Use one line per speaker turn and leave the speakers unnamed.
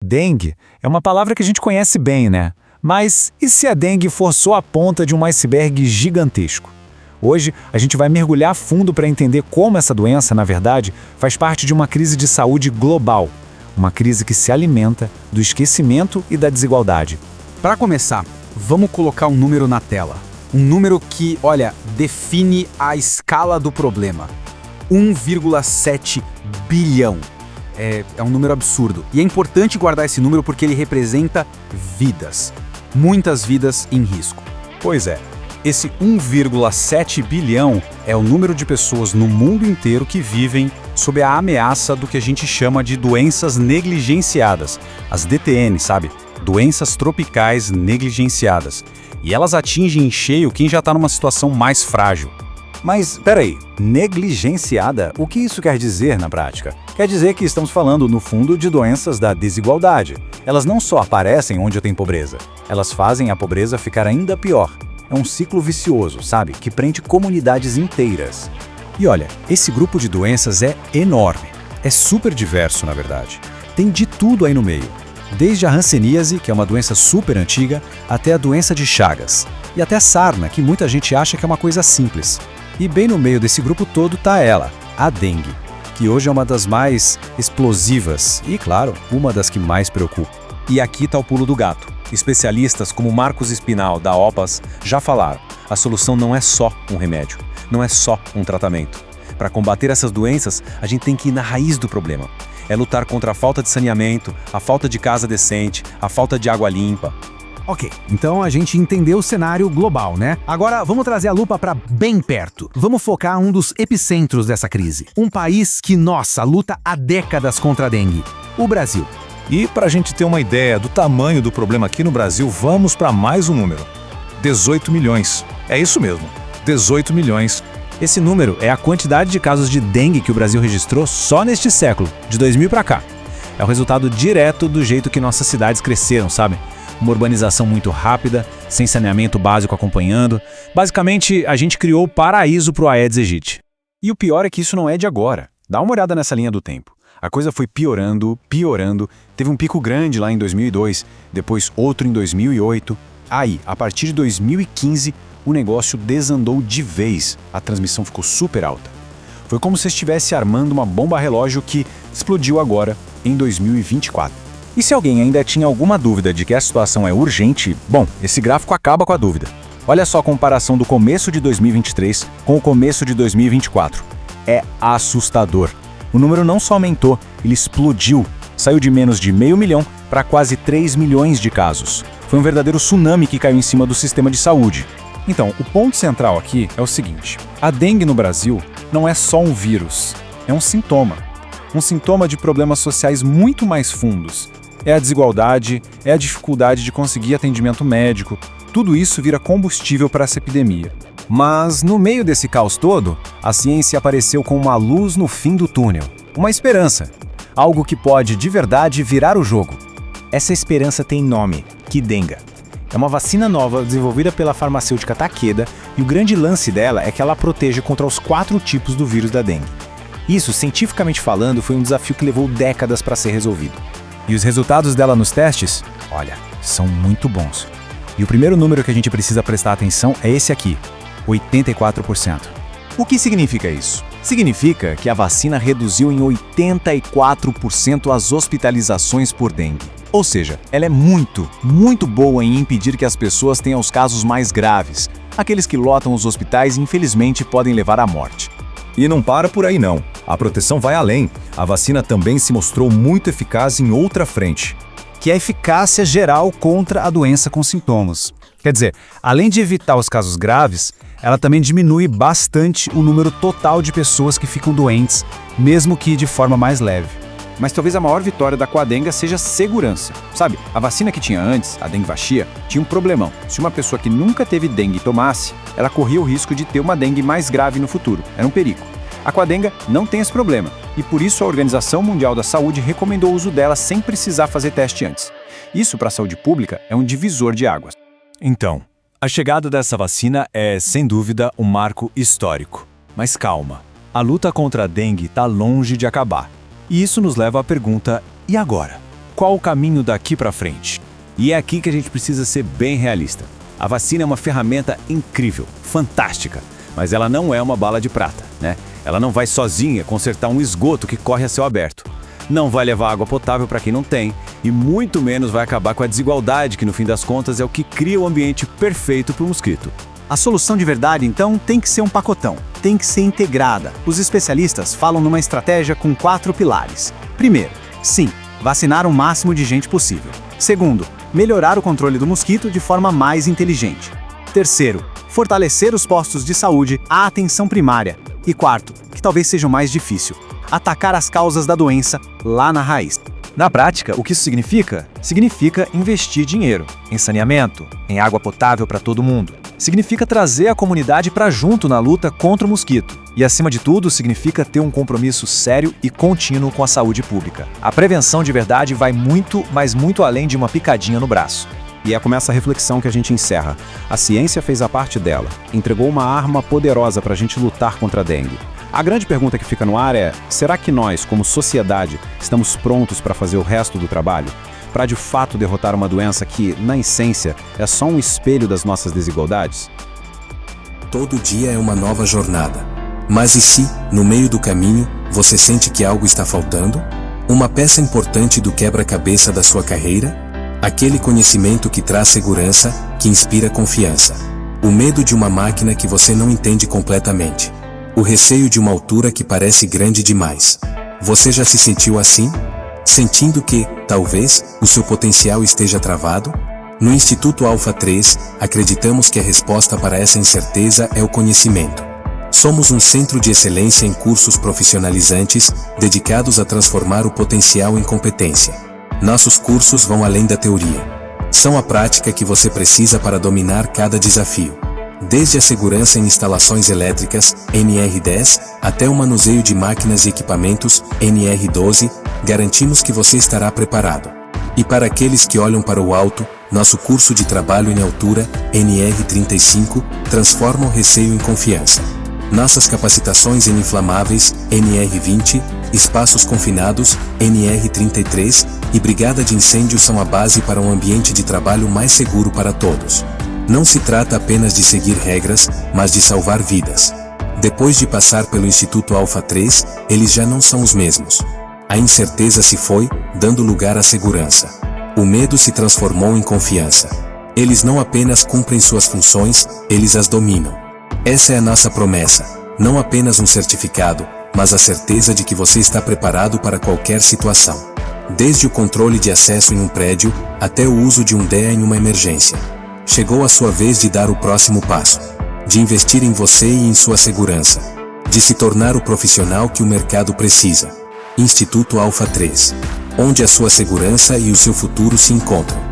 Dengue é uma palavra que a gente conhece bem, né? Mas e se a dengue for só a ponta de um iceberg gigantesco? Hoje, a gente vai mergulhar a fundo para entender como essa doença, na verdade, faz parte de uma crise de saúde global. Uma crise que se alimenta do esquecimento e da desigualdade.
Para começar, vamos colocar um número na tela. Um número que, olha, define a escala do problema. 1,7 bilhão. É um número absurdo. E é importante guardar esse número porque ele representa vidas. Muitas vidas em risco.
Pois é. Esse 1,7 bilhão é o número de pessoas no mundo inteiro que vivem sob a ameaça do que a gente chama de doenças negligenciadas. As DTN, sabe? Doenças tropicais negligenciadas. E elas atingem em cheio quem já está numa situação mais frágil.
Mas, peraí, negligenciada? O que isso quer dizer na prática? Quer dizer que estamos falando, no fundo, de doenças da desigualdade. Elas não só aparecem onde tem pobreza, elas fazem a pobreza ficar ainda pior. É um ciclo vicioso, sabe? Que prende comunidades inteiras.
E olha, esse grupo de doenças é enorme. É super diverso, na verdade. Tem de tudo aí no meio. Desde a hanseníase, que é uma doença super antiga, até a doença de Chagas. E até a sarna, que muita gente acha que é uma coisa simples. E bem no meio desse grupo todo tá ela, a dengue, que hoje é uma das mais explosivas e, claro, uma das que mais preocupa. E aqui tá o pulo do gato. Especialistas como Marcos Espinal, da OPAS, já falaram, a solução não é só um remédio, não é só um tratamento. Para combater essas doenças, a gente tem que ir na raiz do problema. É lutar contra a falta de saneamento, a falta de casa decente, a falta de água limpa.
Ok, então a gente entendeu o cenário global, né? Agora vamos trazer a lupa para bem perto. Vamos focar um dos epicentros dessa crise. Um país que, nossa, luta há décadas contra a dengue. O Brasil.
E para a gente ter uma ideia do tamanho do problema aqui no Brasil, vamos para mais um número. 18 milhões. É isso mesmo, 18 milhões.
Esse número é a quantidade de casos de dengue que o Brasil registrou só neste século, de 2000 para cá. É o resultado direto do jeito que nossas cidades cresceram, sabe? Uma urbanização muito rápida, sem saneamento básico acompanhando. Basicamente, a gente criou o paraíso para o Aedes aegypti.
E o pior é que isso não é de agora. Dá uma olhada nessa linha do tempo. A coisa foi piorando, teve um pico grande lá em 2002, depois outro em 2008. Aí, a partir de 2015, o negócio desandou de vez, a transmissão ficou super alta. Foi como se estivesse armando uma bomba relógio que explodiu agora, em 2024.
E se alguém ainda tinha alguma dúvida de que a situação é urgente, bom, esse gráfico acaba com a dúvida. Olha só a comparação do começo de 2023 com o começo de 2024. É assustador. O número não só aumentou, ele explodiu. Saiu de menos de 500 mil para quase 3 milhões de casos. Foi um verdadeiro tsunami que caiu em cima do sistema de saúde.
Então, o ponto central aqui é o seguinte. A dengue no Brasil não é só um vírus, é um sintoma. Um sintoma de problemas sociais muito mais fundos. É a desigualdade, é a dificuldade de conseguir atendimento médico. Tudo isso vira combustível para essa epidemia.
Mas, no meio desse caos todo, a ciência apareceu com uma luz no fim do túnel. Uma esperança. Algo que pode, de verdade, virar o jogo. Essa esperança tem nome: Qdenga. É uma vacina nova desenvolvida pela farmacêutica Takeda e o grande lance dela é que ela protege contra os 4 tipos do vírus da dengue. Isso, cientificamente falando, foi um desafio que levou décadas para ser resolvido. E os resultados dela nos testes, olha, são muito bons. E o primeiro número que a gente precisa prestar atenção é esse aqui, 84%. O que significa isso? Significa que a vacina reduziu em 84% as hospitalizações por dengue. Ou seja, ela é muito boa em impedir que as pessoas tenham os casos mais graves, aqueles que lotam os hospitais e infelizmente podem levar à morte.
E não para por aí não. A proteção vai além. A vacina também se mostrou muito eficaz em outra frente,
que é a eficácia geral contra a doença com sintomas. Quer dizer, além de evitar os casos graves, ela também diminui bastante o número total de pessoas que ficam doentes, mesmo que de forma mais leve.
Mas talvez a maior vitória da Qdenga seja segurança. Sabe, a vacina que tinha antes, a dengue-vaxia, tinha um problemão. Se uma pessoa que nunca teve dengue tomasse, ela corria o risco de ter uma dengue mais grave no futuro. Era um perigo. A Qdenga não tem esse problema, e por isso a Organização Mundial da Saúde recomendou o uso dela sem precisar fazer teste antes. Isso, para a saúde pública, é um divisor de águas.
Então, a chegada dessa vacina é, sem dúvida, um marco histórico. Mas calma, a luta contra a dengue está longe de acabar. E isso nos leva à pergunta, e agora?
qual o caminho daqui para frente?
E é aqui que a gente precisa ser bem realista. A vacina é uma ferramenta incrível, fantástica, mas ela não é uma bala de prata, né? Ela não vai sozinha consertar um esgoto que corre a céu aberto. Não vai levar água potável para quem não tem, e muito menos vai acabar com a desigualdade que, no fim das contas, é o que cria o ambiente perfeito para o mosquito.
A solução de verdade, então, tem que ser um pacotão, tem que ser integrada. Os especialistas falam numa estratégia com 4 pilares. Primeiro, sim, vacinar o máximo de gente possível. Segundo, melhorar o controle do mosquito de forma mais inteligente. Terceiro, fortalecer os postos de saúde, a atenção primária. E quarto, que talvez seja o mais difícil, atacar as causas da doença lá na raiz.
Na prática, o que isso significa? Significa investir dinheiro em saneamento, em água potável para todo mundo. Significa trazer a comunidade para junto na luta contra o mosquito. E, acima de tudo, significa ter um compromisso sério e contínuo com a saúde pública. A prevenção de verdade vai muito, mas muito além de uma picadinha no braço.
E é com essa reflexão que a gente encerra. A ciência fez a parte dela, entregou uma arma poderosa para a gente lutar contra a dengue. A grande pergunta que fica no ar é: será que nós, como sociedade, estamos prontos para fazer o resto do trabalho? Para de fato derrotar uma doença que, na essência, é só um espelho das nossas desigualdades?
Todo dia é uma nova jornada. Mas e se, no meio do caminho, você sente que algo está faltando? Uma peça importante do quebra-cabeça da sua carreira? Aquele conhecimento que traz segurança, que inspira confiança. O medo de uma máquina que você não entende completamente. O receio de uma altura que parece grande demais. Você já se sentiu assim? Sentindo que, talvez, o seu potencial esteja travado? No Instituto Alpha 3, acreditamos que a resposta para essa incerteza é o conhecimento. Somos um centro de excelência em cursos profissionalizantes, dedicados a transformar o potencial em competência. Nossos cursos vão além da teoria. São a prática que você precisa para dominar cada desafio. Desde a segurança em instalações elétricas, NR10, até o manuseio de máquinas e equipamentos, NR12, garantimos que você estará preparado. E para aqueles que olham para o alto, nosso curso de trabalho em altura, NR35, transforma o receio em confiança. Nossas capacitações em inflamáveis, NR20, espaços confinados, NR33, e brigada de incêndio são a base para um ambiente de trabalho mais seguro para todos. Não se trata apenas de seguir regras, mas de salvar vidas. Depois de passar pelo Instituto Alpha 3, eles já não são os mesmos. A incerteza se foi, dando lugar à segurança. O medo se transformou em confiança. Eles não apenas cumprem suas funções, eles as dominam. Essa é a nossa promessa, não apenas um certificado, mas a certeza de que você está preparado para qualquer situação. Desde o controle de acesso em um prédio, até o uso de um DEA em uma emergência. Chegou a sua vez de dar o próximo passo. De investir em você e em sua segurança. De se tornar o profissional que o mercado precisa. Instituto Alpha 3. Onde a sua segurança e o seu futuro se encontram.